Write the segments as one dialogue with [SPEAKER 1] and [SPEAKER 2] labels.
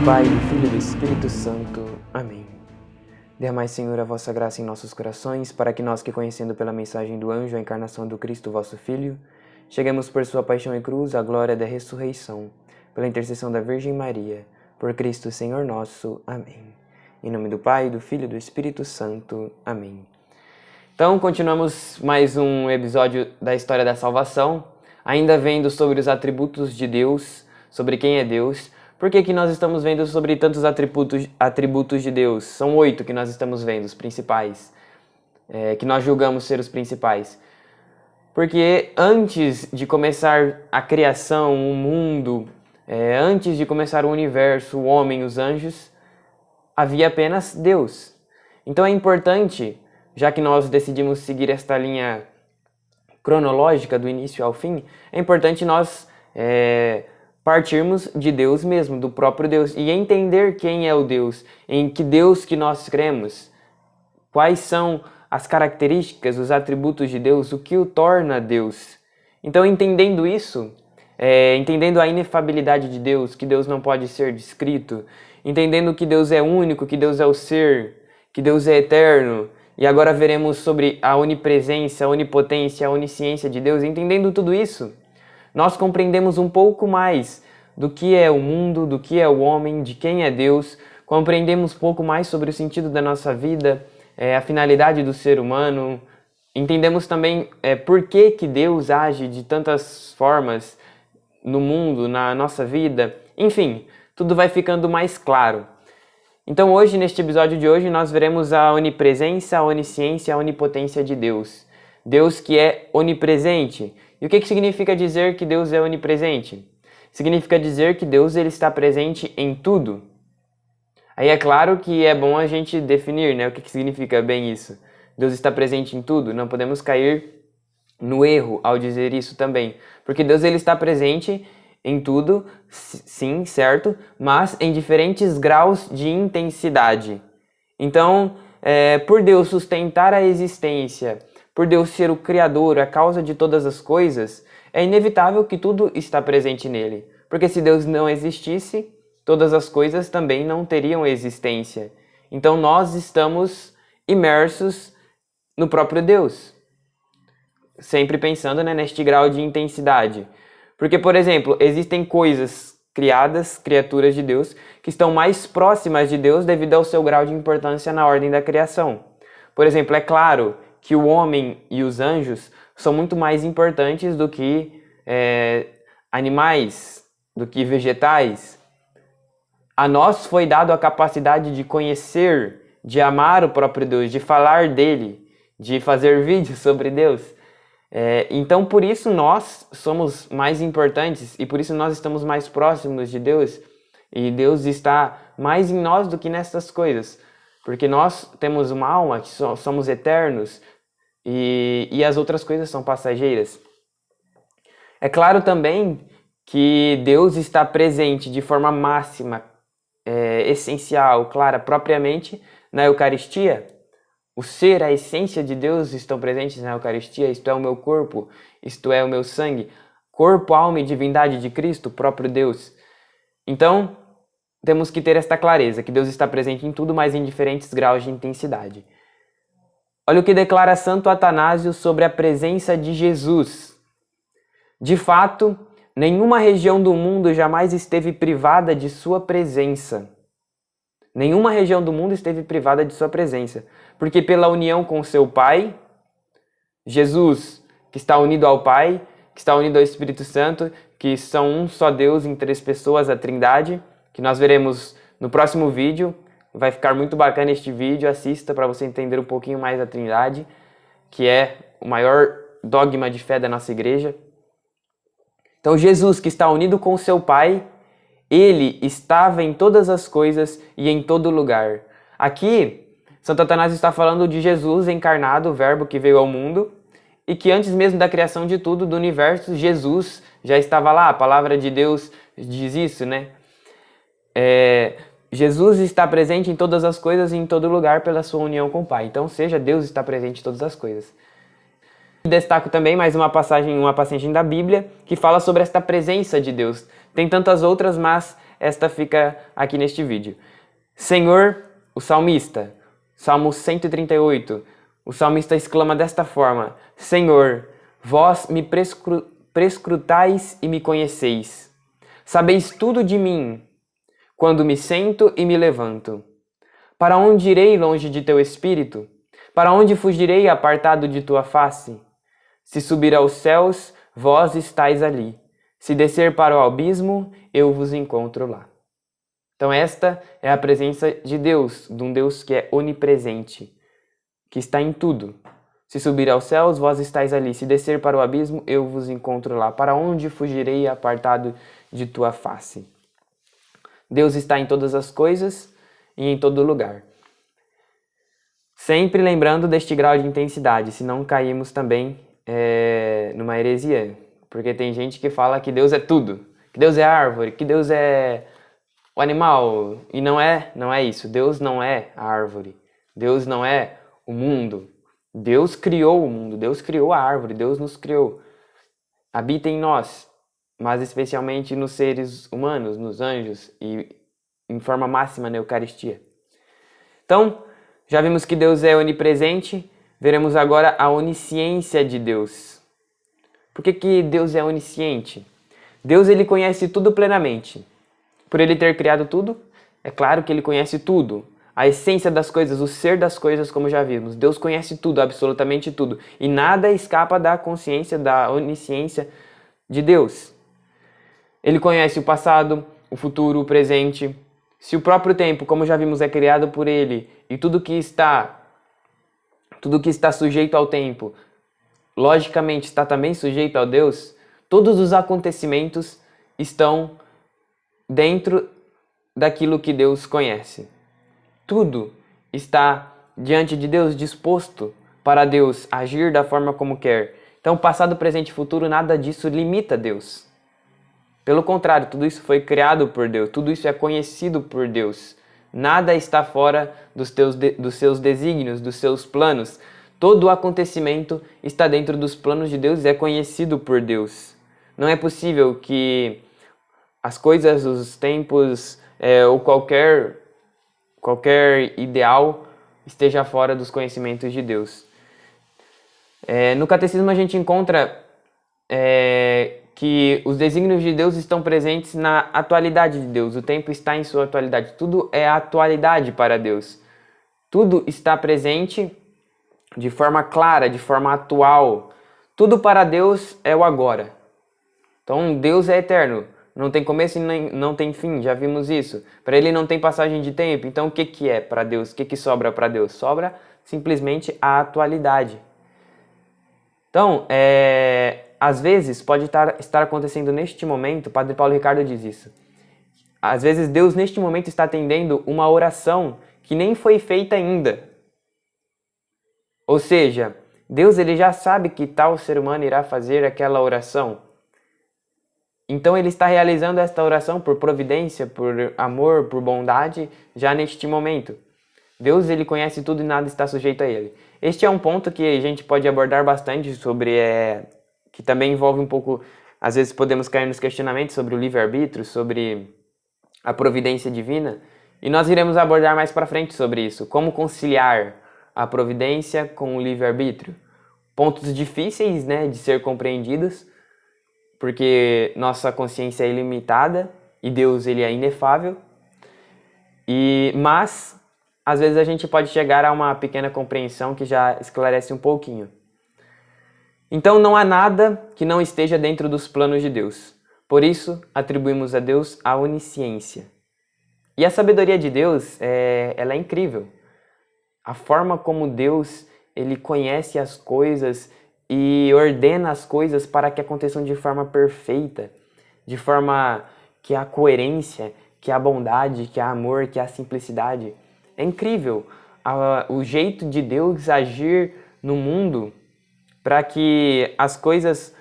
[SPEAKER 1] Pai, do Filho e do Espírito Santo. Amém. Derramai, Senhor, a vossa graça em nossos corações, para que nós que, conhecendo pela mensagem do anjo a encarnação do Cristo, vosso Filho, cheguemos por sua paixão e cruz à glória da ressurreição, pela intercessão da Virgem Maria, por Cristo Senhor nosso. Amém. Em nome do Pai, do Filho e do Espírito Santo. Amém. Então, continuamos mais um episódio da história da salvação, ainda vendo sobre os atributos de Deus, sobre quem é Deus. Por que nós estamos vendo sobre tantos atributos de Deus? São 8 que nós estamos vendo, os principais, que nós julgamos ser os principais. Porque antes de começar a criação, o mundo, antes de começar o universo, o homem, os anjos, havia apenas Deus. Então é importante, já que nós decidimos seguir esta linha cronológica do início ao fim, é importante nós partirmos de Deus mesmo, do próprio Deus, e entender quem é o Deus, em que Deus que nós cremos, quais são as características, os atributos de Deus, o que o torna Deus. Então, entendendo isso, entendendo a inefabilidade de Deus, que Deus não pode ser descrito, entendendo que Deus é único, que Deus é o ser, que Deus é eterno, e agora veremos sobre a onipresença, a onipotência, a onisciência de Deus, entendendo tudo isso, nós compreendemos um pouco mais do que é o mundo, do que é o homem, de quem é Deus, compreendemos um pouco mais sobre o sentido da nossa vida, a finalidade do ser humano, entendemos também por que Deus age de tantas formas no mundo, na nossa vida, enfim, tudo vai ficando mais claro. Então hoje, neste episódio de hoje, nós veremos a onipresença, a onisciência, a onipotência de Deus. Deus que é onipresente. E o que significa dizer que Deus é onipresente? Significa dizer que Deus ele está presente em tudo. Aí é claro que é bom a gente definir, né, o que significa bem isso. Deus está presente em tudo. Não podemos cair no erro ao dizer isso também. Porque Deus ele está presente em tudo, sim, certo, mas em diferentes graus de intensidade. Então, por Deus sustentar a existência, por Deus ser o Criador, a causa de todas as coisas, é inevitável que tudo está presente nele. Porque se Deus não existisse, todas as coisas também não teriam existência. Então nós estamos imersos no próprio Deus. Sempre pensando, né, neste grau de intensidade. Porque, por exemplo, existem coisas criadas, criaturas de Deus, que estão mais próximas de Deus devido ao seu grau de importância na ordem da criação. Por exemplo, é claro que o homem e os anjos são muito mais importantes do que animais, do que vegetais. A nós foi dado a capacidade de conhecer, de amar o próprio Deus, de falar dele, de fazer vídeos sobre Deus. Então, por isso nós somos mais importantes e por isso nós estamos mais próximos de Deus. E Deus está mais em nós do que nessas coisas. Porque nós temos uma alma, que somos eternos, e as outras coisas são passageiras. É claro também que Deus está presente de forma máxima, essencial, clara, propriamente na Eucaristia. O ser, a essência de Deus estão presentes na Eucaristia. Isto é o meu corpo, isto é o meu sangue. Corpo, alma e divindade de Cristo, próprio Deus. Então, temos que ter esta clareza, que Deus está presente em tudo, mas em diferentes graus de intensidade. Olha o que declara Santo Atanásio sobre a presença de Jesus. De fato, nenhuma região do mundo jamais esteve privada de sua presença. Nenhuma região do mundo esteve privada de sua presença. Porque pela união com seu Pai, Jesus, que está unido ao Pai, que está unido ao Espírito Santo, que são um só Deus em 3 pessoas, a Trindade, que nós veremos no próximo vídeo. Vai ficar muito bacana este vídeo, assista para você entender um pouquinho mais a Trindade, que é o maior dogma de fé da nossa igreja. Então Jesus, que está unido com seu Pai, ele estava em todas as coisas e em todo lugar. Aqui, Santo Atanásio está falando de Jesus encarnado, o Verbo que veio ao mundo, e que antes mesmo da criação de tudo, do universo, Jesus já estava lá. A palavra de Deus diz isso, né? Jesus está presente em todas as coisas e em todo lugar pela sua união com o Pai. Então, seja Deus está presente em todas as coisas. Destaco também mais uma passagem da Bíblia que fala sobre esta presença de Deus. Tem tantas outras, mas esta fica aqui neste vídeo. Senhor, o salmista, Salmo 138, o salmista exclama desta forma: Senhor, vós me prescrutais e me conheceis. Sabeis tudo de mim, quando me sento e me levanto. Para onde irei longe de teu espírito? Para onde fugirei apartado de tua face? Se subir aos céus, vós estáis ali. Se descer para o abismo, eu vos encontro lá. Então esta é a presença de Deus, de um Deus que é onipresente, que está em tudo. Se subir aos céus, vós estáis ali. Se descer para o abismo, eu vos encontro lá. Para onde fugirei apartado de tua face? Deus está em todas as coisas e em todo lugar. Sempre lembrando deste grau de intensidade, senão caímos também numa heresia. Porque tem gente que fala que Deus é tudo, que Deus é a árvore, que Deus é o animal. E não é isso. Deus não é a árvore. Deus não é o mundo. Deus criou o mundo, Deus criou a árvore, Deus nos criou. Habita em nós, mas especialmente nos seres humanos, nos anjos e em forma máxima na Eucaristia. Então, já vimos que Deus é onipresente, veremos agora a onisciência de Deus. Por que Deus é onisciente? Deus ele conhece tudo plenamente. Por ele ter criado tudo, é claro que ele conhece tudo. A essência das coisas, o ser das coisas, como já vimos. Deus conhece tudo, absolutamente tudo. E nada escapa da consciência, da onisciência de Deus. Ele conhece o passado, o futuro, o presente. Se o próprio tempo, como já vimos, é criado por ele, e tudo que está sujeito ao tempo, logicamente está também sujeito a Deus, todos os acontecimentos estão dentro daquilo que Deus conhece. Tudo está diante de Deus, disposto para Deus agir da forma como quer. Então, passado, presente e futuro, nada disso limita Deus. Pelo contrário, tudo isso foi criado por Deus, tudo isso é conhecido por Deus. Nada está fora dos seus desígnios, dos seus planos. Todo o acontecimento está dentro dos planos de Deus e é conhecido por Deus. Não é possível que as coisas, os tempos ou qualquer ideal esteja fora dos conhecimentos de Deus. No Catecismo a gente encontra que os desígnios de Deus estão presentes na atualidade de Deus. O tempo está em sua atualidade. Tudo é atualidade para Deus. Tudo está presente de forma clara, de forma atual. Tudo para Deus é o agora. Então Deus é eterno. Não tem começo e não tem fim, já vimos isso. Para ele não tem passagem de tempo. Então o que é para Deus? O que sobra para Deus? Sobra simplesmente a atualidade. Então, às vezes pode estar acontecendo neste momento, o Padre Paulo Ricardo diz isso. Às vezes Deus neste momento está atendendo uma oração que nem foi feita ainda. Ou seja, Deus ele já sabe que tal ser humano irá fazer aquela oração. Então ele está realizando esta oração por providência, por amor, por bondade, já neste momento. Deus ele conhece tudo e nada está sujeito a ele. Este é um ponto que a gente pode abordar bastante sobre, que também envolve um pouco, às vezes podemos cair nos questionamentos sobre o livre-arbítrio, sobre a providência divina. E nós iremos abordar mais para frente sobre isso. Como conciliar a providência com o livre-arbítrio. Pontos difíceis, né, de ser compreendidos, porque nossa consciência é ilimitada e Deus ele é inefável. Mas, às vezes a gente pode chegar a uma pequena compreensão que já esclarece um pouquinho. Então não há nada que não esteja dentro dos planos de Deus. Por isso, atribuímos a Deus a onisciência. E a sabedoria de Deus, ela é incrível. A forma como Deus ele conhece as coisas e ordena as coisas para que aconteçam de forma perfeita, de forma que há coerência, que há bondade, que há amor, que há simplicidade. É incrível o jeito de Deus agir no mundo para que as coisas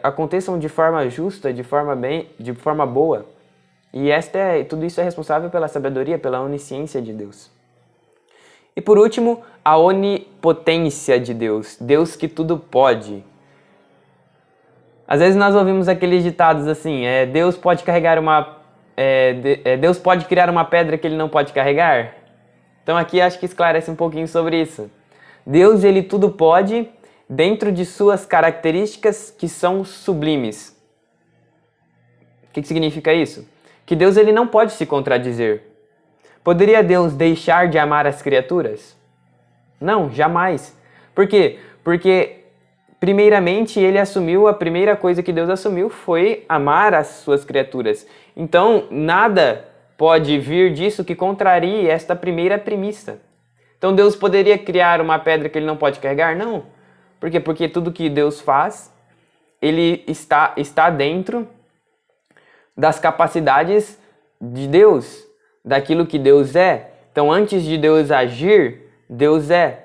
[SPEAKER 1] aconteçam de forma justa, de forma boa. E tudo isso é responsável pela sabedoria, pela onisciência de Deus. E por último, a onipotência de Deus, Deus que tudo pode. Às vezes nós ouvimos aqueles ditados assim, Deus pode carregar Deus pode criar uma pedra que ele não pode carregar? Então aqui acho que esclarece um pouquinho sobre isso. Deus, ele tudo pode dentro de suas características que são sublimes. O que significa isso? Que Deus, ele não pode se contradizer. Poderia Deus deixar de amar as criaturas? Não, jamais. Por quê? Porque primeiramente, ele assumiu, a primeira coisa que Deus assumiu foi amar as suas criaturas. Então, nada pode vir disso que contrarie esta primeira premissa. Então, Deus poderia criar uma pedra que ele não pode carregar? Não. Por quê? Porque tudo que Deus faz, ele está dentro das capacidades de Deus, daquilo que Deus é. Então, antes de Deus agir, Deus é.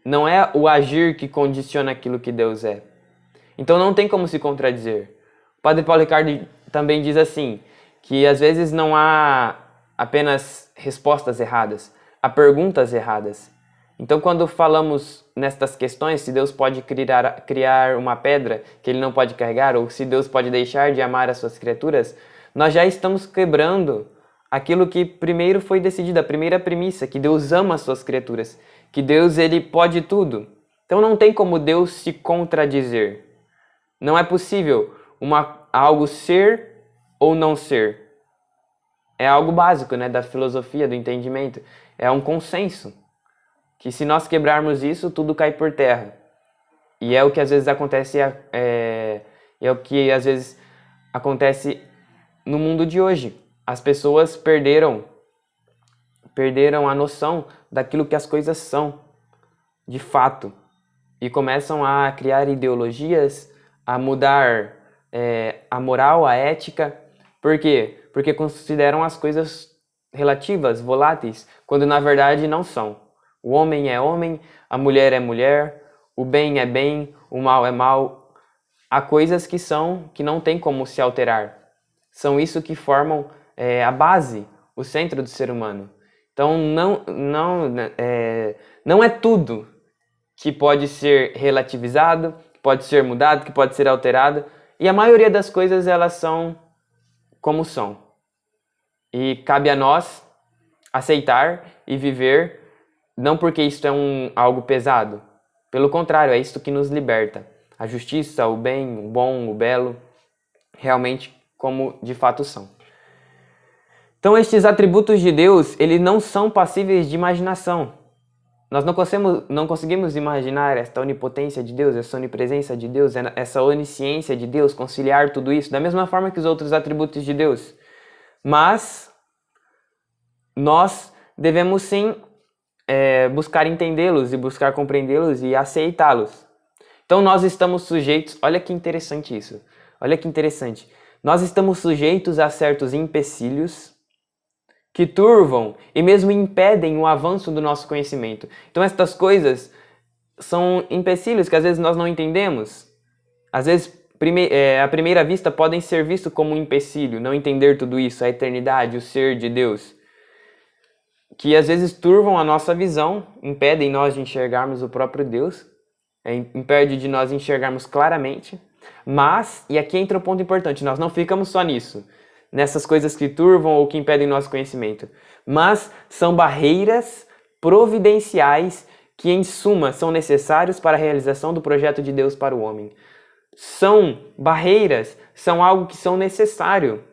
[SPEAKER 1] Não é o agir que condiciona aquilo que Deus é. Então não tem como se contradizer. O Padre Paulo Ricardo também diz assim, que às vezes não há apenas respostas erradas, há perguntas erradas. Então quando falamos nestas questões, se Deus pode criar uma pedra que ele não pode carregar, ou se Deus pode deixar de amar as suas criaturas, nós já estamos quebrando aquilo que primeiro foi decidido, a primeira premissa, que Deus ama as suas criaturas, que Deus, ele pode tudo. Então não tem como Deus se contradizer. Não é possível algo ser ou não ser. É algo básico, né, da filosofia, do entendimento. É um consenso. Que se nós quebrarmos isso, tudo cai por terra. E é o que às vezes acontece, no mundo de hoje. As pessoas perderam a noção daquilo que as coisas são, de fato. E começam a criar ideologias, a mudar a moral, a ética. Por quê? Porque consideram as coisas relativas, voláteis, quando na verdade não são. O homem é homem, a mulher é mulher, o bem é bem, o mal é mal. Há coisas que não tem como se alterar. São isso que formam a base, o centro do ser humano. Então não é tudo que pode ser relativizado, que pode ser mudado, que pode ser alterado. E a maioria das coisas, elas são como são. E cabe a nós aceitar e viver, não porque isso é algo pesado. Pelo contrário, é isso que nos liberta. A justiça, o bem, o bom, o belo, realmente como de fato são. Então estes atributos de Deus, eles não são passíveis de imaginação. Nós não conseguimos imaginar esta onipotência de Deus, essa onipresença de Deus, essa onisciência de Deus, conciliar tudo isso da mesma forma que os outros atributos de Deus. Mas nós devemos sim buscar entendê-los e buscar compreendê-los e aceitá-los. Então nós estamos sujeitos, olha que interessante isso, olha que interessante. Nós estamos sujeitos a certos empecilhos que turvam e mesmo impedem o avanço do nosso conhecimento. Então estas coisas são empecilhos que às vezes nós não entendemos. Às vezes, à primeira vista, podem ser vistos como um empecilho, não entender tudo isso, a eternidade, o ser de Deus. Que às vezes turvam a nossa visão, impedem nós de enxergarmos o próprio Deus, impede de nós enxergarmos claramente. Mas, e aqui entra um ponto importante, nós não ficamos só nisso, nessas coisas que turvam ou que impedem nosso conhecimento, mas são barreiras providenciais que, em suma, são necessários para a realização do projeto de Deus para o homem. São barreiras, são algo que são necessário.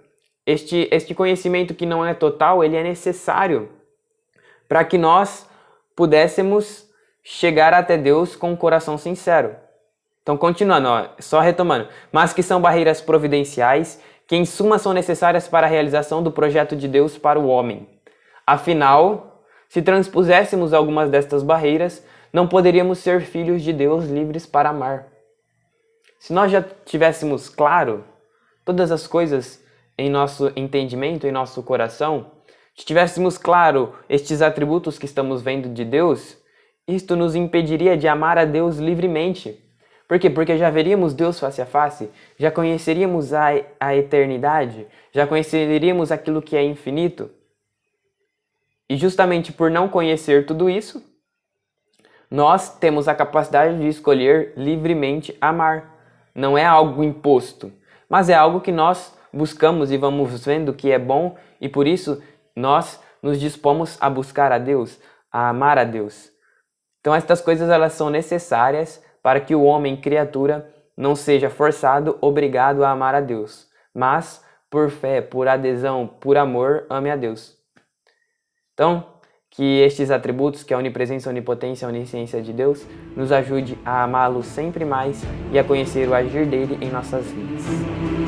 [SPEAKER 1] Este conhecimento que não é total, ele é necessário para que nós pudéssemos chegar até Deus com um coração sincero. Então, continuando, só retomando. Mas que são barreiras providenciais que, em suma, são necessárias para a realização do projeto de Deus para o homem. Afinal, se transpuséssemos algumas destas barreiras, não poderíamos ser filhos de Deus livres para amar. Se nós já tivéssemos claro todas as coisas em nosso entendimento, em nosso coração, se tivéssemos claro estes atributos que estamos vendo de Deus, isto nos impediria de amar a Deus livremente. Por quê? Porque já veríamos Deus face a face, já conheceríamos a eternidade, já conheceríamos aquilo que é infinito. E justamente por não conhecer tudo isso, Nós temos a capacidade de escolher livremente amar. Não é algo imposto, mas é algo que nós buscamos e vamos vendo que é bom e por isso nós nos dispomos a buscar a Deus, a amar a Deus. Então estas coisas elas são necessárias para que o homem, criatura, não seja forçado, obrigado a amar a Deus, mas por fé, por adesão, por amor, ame a Deus. Então, que estes atributos, que é a onipresença, a onipotência, a onisciência de Deus, nos ajude a amá-lo sempre mais e a conhecer o agir dele em nossas vidas.